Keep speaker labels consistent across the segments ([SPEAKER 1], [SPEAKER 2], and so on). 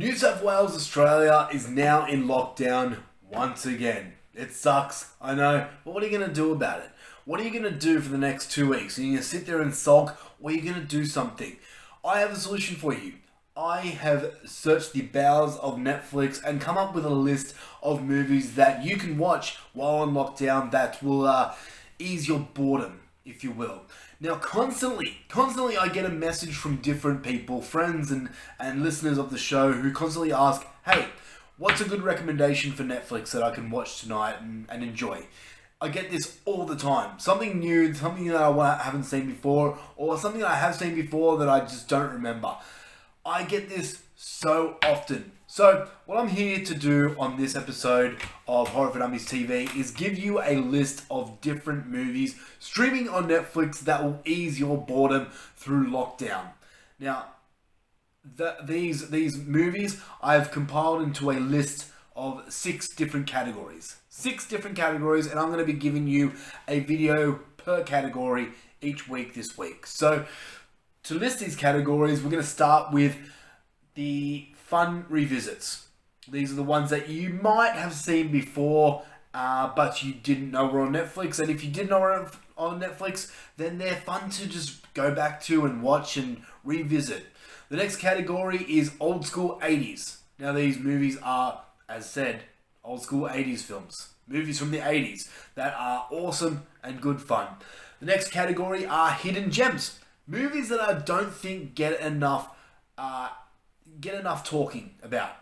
[SPEAKER 1] New South Wales, Australia is now in lockdown once again. It sucks, I know, but what are you going to do about it? What are you going to do for the next 2 weeks? Are you going to sit there and sulk, or are you going to do something? I have a solution for you. I have searched the bowels of Netflix and come up with a list of movies that you can watch while on lockdown that will ease your boredom, if you will. Now, constantly I get a message from different people, friends and listeners of the show who constantly ask, hey, what's a good recommendation for Netflix that I can watch tonight and enjoy? I get this all the time. Something new, something that I haven't seen before, or something that I have seen before that I just don't remember. I get this so often. So, what I'm here to do on this episode of Horror for Dummies TV is give you a list of different movies streaming on Netflix that will ease your boredom through lockdown. Now, these movies I've compiled into a list of 6 different categories. 6 different categories, and I'm going to be giving you a video per category each week this week. So, to list these categories, we're going to start with the fun revisits. These are the ones that you might have seen before, but you didn't know were on Netflix. And if you didn't know were on Netflix, then they're fun to just go back to and watch and revisit. The next category is old school 80s. Now these movies are, as said, old school 80s films. Movies from the 80s that are awesome and good fun. The next category are hidden gems. Movies that I don't think get enough talking about.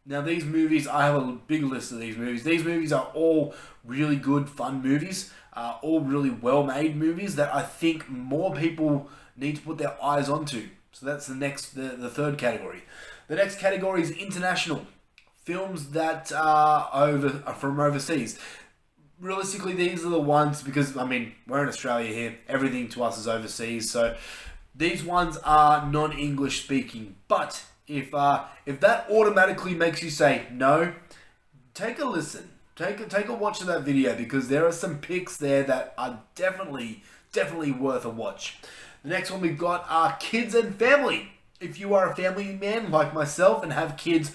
[SPEAKER 1] Now these movies, I have a big list of these movies. These movies are all really good, fun movies. All really well-made movies that I think more people need to put their eyes onto. So that's the third category. The next category is international. Films that are from overseas. Realistically, these are the ones, because, I mean, we're in Australia here. Everything to us is overseas. So these ones are non-English speaking. But if that automatically makes you say no, take a listen. Take a watch of that video, because there are some picks there that are definitely worth a watch. The next one we've got are kids and family. If you are a family man like myself and have kids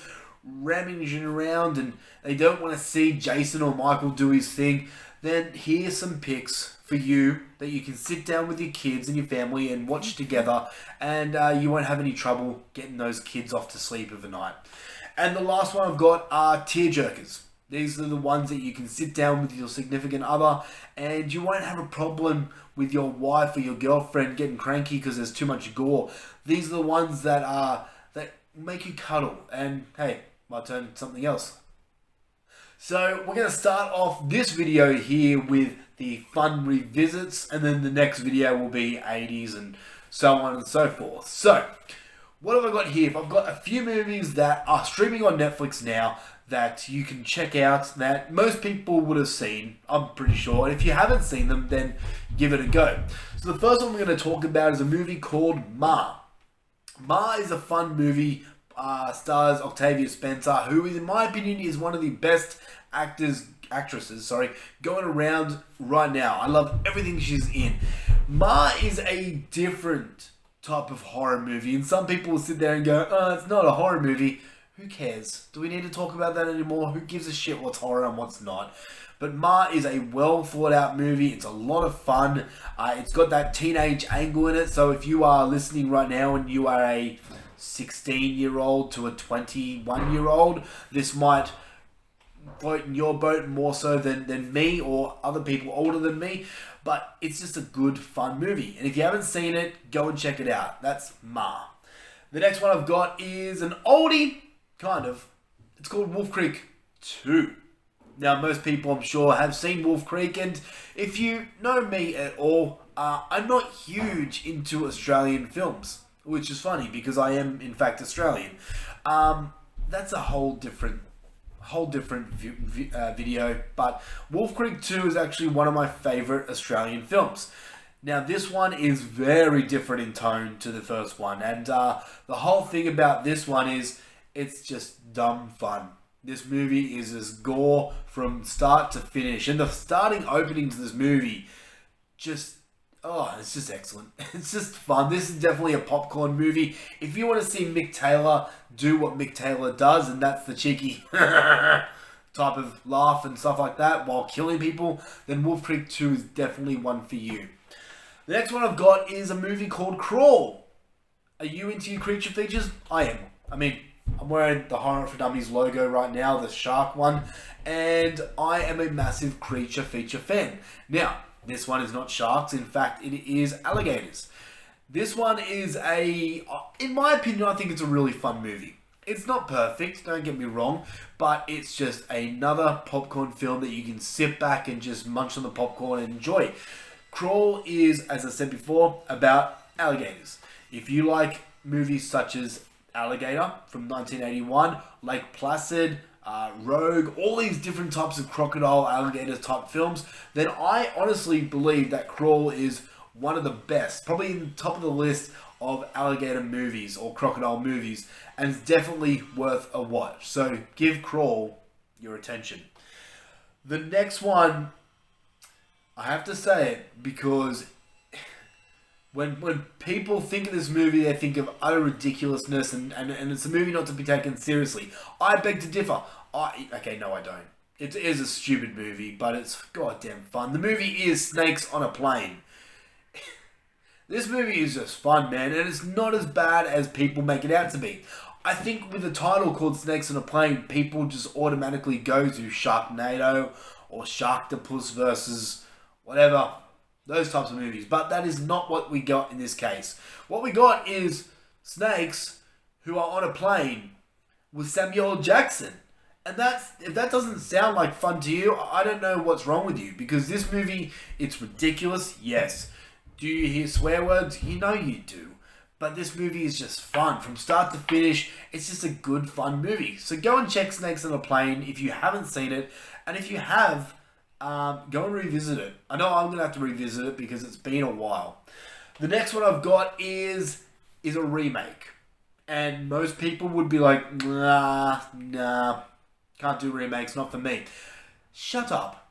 [SPEAKER 1] rummaging around and they don't want to see Jason or Michael do his thing, then here's some picks for you that you can sit down with your kids and your family and watch together, and you won't have any trouble getting those kids off to sleep overnight. And the last one I've got are tearjerkers. These are the ones that you can sit down with your significant other and you won't have a problem with your wife or your girlfriend getting cranky because there's too much gore. These are the ones that make you cuddle, and hey, might turn something else. So we're going to start off this video here with the fun revisits, and then the next video will be 80s and so on and so forth. So, what have I got here? I've got a few movies that are streaming on Netflix now that you can check out, that most people would have seen, I'm pretty sure. And if you haven't seen them, then give it a go. So the first one we're going to talk about is a movie called Ma. Ma is a fun movie. Stars Octavia Spencer, who in my opinion is one of the best actresses going around right now. I love everything she's in. Ma is a different type of horror movie, and some people will sit there and go, oh, it's not a horror movie. Who cares? Do we need to talk about that anymore? Who gives a shit what's horror and what's not? But Ma is a well thought out movie. It's a lot of fun. It's got that teenage angle in it, so if you are listening right now and you are a 16-year-old to a 21-year-old, this might float in your boat more so than me or other people older than me, but it's just a good, fun movie. And if you haven't seen it, go and check it out. That's Ma. The next one I've got is an oldie, kind of. It's called Wolf Creek 2. Now, most people, I'm sure, have seen Wolf Creek, and if you know me at all, I'm not huge into Australian films, which is funny because I am, in fact, Australian. That's a whole different video, but Wolf Creek 2 is actually one of my favourite Australian films. Now, this one is very different in tone to the first one, and the whole thing about this one is it's just dumb fun. This movie is as gore from start to finish, and the starting opening to this movie just Oh, it's just excellent. It's just fun. This is definitely a popcorn movie. If you want to see Mick Taylor do what Mick Taylor does, and that's the cheeky type of laugh and stuff like that while killing people, then Wolf Creek 2 is definitely one for you. The next one I've got is a movie called Crawl. Are you into your creature features? I am. I mean, I'm wearing the Horror for Dummies logo right now, the shark one, and I am a massive creature feature fan. Now, this one is not sharks. In fact, it is alligators. This one is in my opinion, I think it's a really fun movie. It's not perfect, don't get me wrong, but it's just another popcorn film that you can sit back and just munch on the popcorn and enjoy. Crawl is, as I said before, about alligators. If you like movies such as Alligator from 1981, Lake Placid, Rogue, all these different types of crocodile, alligator type films, then I honestly believe that Crawl is one of the best, probably in the top of the list of alligator movies or crocodile movies, and it's definitely worth a watch. So give Crawl your attention. The next one, I have to say it because when people think of this movie, they think of utter ridiculousness and it's a movie not to be taken seriously. I beg to differ. Okay, no, I don't. It is a stupid movie, but it's goddamn fun. The movie is Snakes on a Plane. This movie is just fun, man, and it's not as bad as people make it out to be. I think with a title called Snakes on a Plane, people just automatically go to Sharknado or Sharktopus versus whatever, those types of movies. But that is not what we got in this case. What we got is snakes who are on a plane with Samuel L. Jackson. And if that doesn't sound like fun to you, I don't know what's wrong with you. Because this movie, it's ridiculous, yes. Do you hear swear words? You know you do. But this movie is just fun. From start to finish, it's just a good, fun movie. So go and check Snakes on a Plane if you haven't seen it. And if you have, go and revisit it. I know I'm going to have to revisit it because it's been a while. The next one I've got is a remake. And most people would be like, nah, can't do remakes, not for me. Shut up.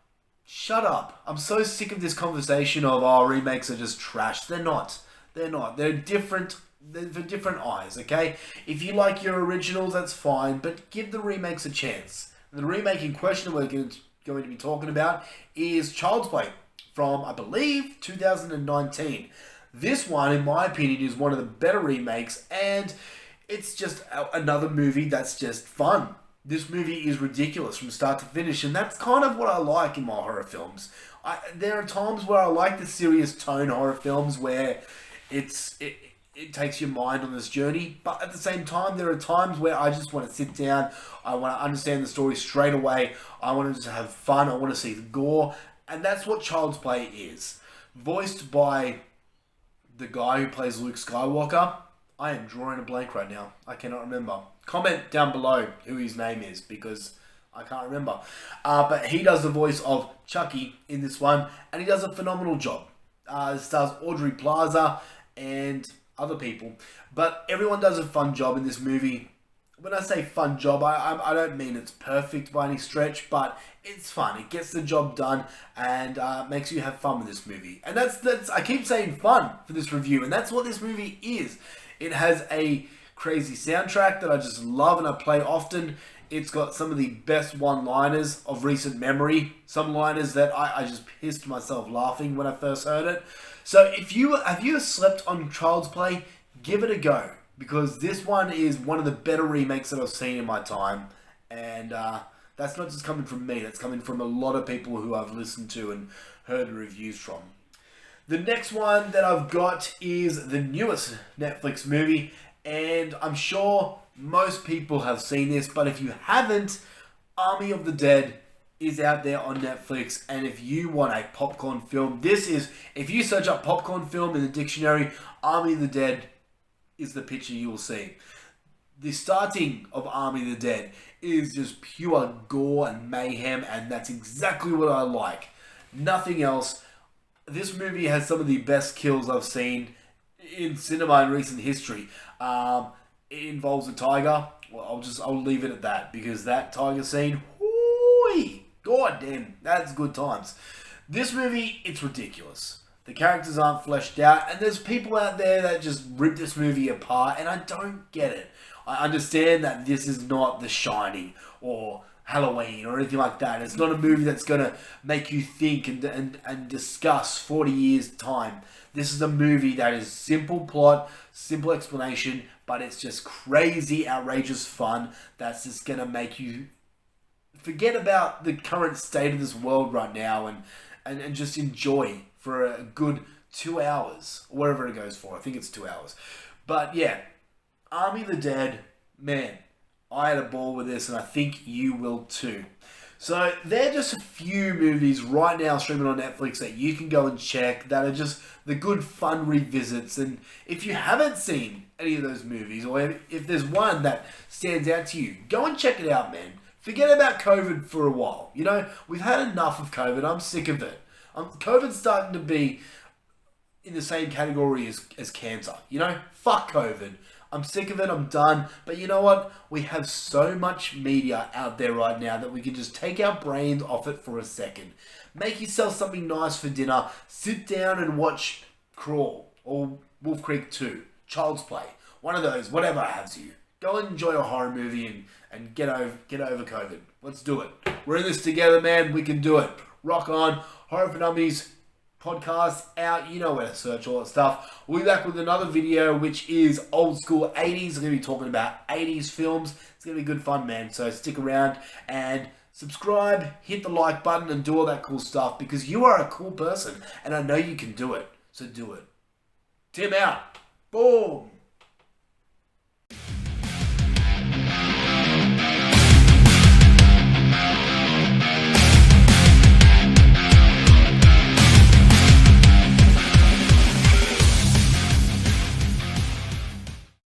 [SPEAKER 1] Shut up. I'm so sick of this conversation of, remakes are just trash. They're not. They're not. They're different. They're for different eyes, okay? If you like your originals, that's fine, but give the remakes a chance. The remake in question we're going to be talking about is Child's Play from, I believe, 2019. This one, in my opinion, is one of the better remakes, and it's just another movie that's just fun. This movie is ridiculous from start to finish, and that's kind of what I like in my horror films. There are times where I like the serious tone horror films where it takes your mind on this journey, but at the same time, there are times where I just want to sit down, I want to understand the story straight away, I want to just have fun, I want to see the gore, and that's what Child's Play is. Voiced by the guy who plays Luke Skywalker. I am drawing a blank right now. I cannot remember. Comment down below who his name is because I can't remember. But he does the voice of Chucky in this one, and he does a phenomenal job. It stars Audrey Plaza and other people, but everyone does a fun job in this movie. When I say fun job, I don't mean it's perfect by any stretch, but it's fun. It gets the job done and makes you have fun with this movie. And that's I keep saying fun for this review, and that's what this movie is. It has a crazy soundtrack that I just love and I play often. It's got some of the best one-liners of recent memory. Some liners that I just pissed myself laughing when I first heard it. So have you slept on Child's Play? Give it a go. Because this one is one of the better remakes that I've seen in my time. And that's not just coming from me. That's coming from a lot of people who I've listened to and heard reviews from. The next one that I've got is the newest Netflix movie. And I'm sure most people have seen this. But if you haven't, Army of the Dead is out there on Netflix. And if you want a popcorn film, if you search up popcorn film in the dictionary, Army of the Dead is the picture you will see. The starting of Army of the Dead is just pure gore and mayhem, and that's exactly what I like. Nothing else. This movie has some of the best kills I've seen in cinema in recent history. It involves a tiger. Well, I'll leave it at that, because that tiger scene, whoo, god damn, that's good times. This movie, it's ridiculous. The characters aren't fleshed out, and there's people out there that just rip this movie apart, and I don't get it. I understand that this is not The Shining or Halloween or anything like that. It's not a movie that's going to make you think and discuss 40 years' time. This is a movie that is simple plot, simple explanation, but it's just crazy, outrageous fun that's just going to make you forget about the current state of this world right now and just enjoy for a good 2 hours, or whatever it goes for. I think it's 2 hours. But yeah, Army of the Dead, man, I had a ball with this, and I think you will too. So they're just a few movies right now streaming on Netflix that you can go and check that are just the good fun revisits. And if you haven't seen any of those movies, or if there's one that stands out to you, go and check it out, man. Forget about COVID for a while. You know, we've had enough of COVID. I'm sick of it. COVID's starting to be in the same category as cancer. You know, fuck COVID. I'm sick of it. I'm done. But you know what? We have so much media out there right now that we can just take our brains off it for a second. Make yourself something nice for dinner. Sit down and watch Crawl or Wolf Creek 2, Child's Play. One of those, whatever has you. Go and enjoy a horror movie and get over COVID. Let's do it. We're in this together, man. We can do it. Rock on. Horror for Dummies podcast out. You know where to search all that stuff. We'll be back with another video, which is old school 80s. We're going to be talking about 80s films. It's going to be good fun, man. So stick around and subscribe, hit the like button, and do all that cool stuff, because you are a cool person and I know you can do it. So do it. Tim out. Boom.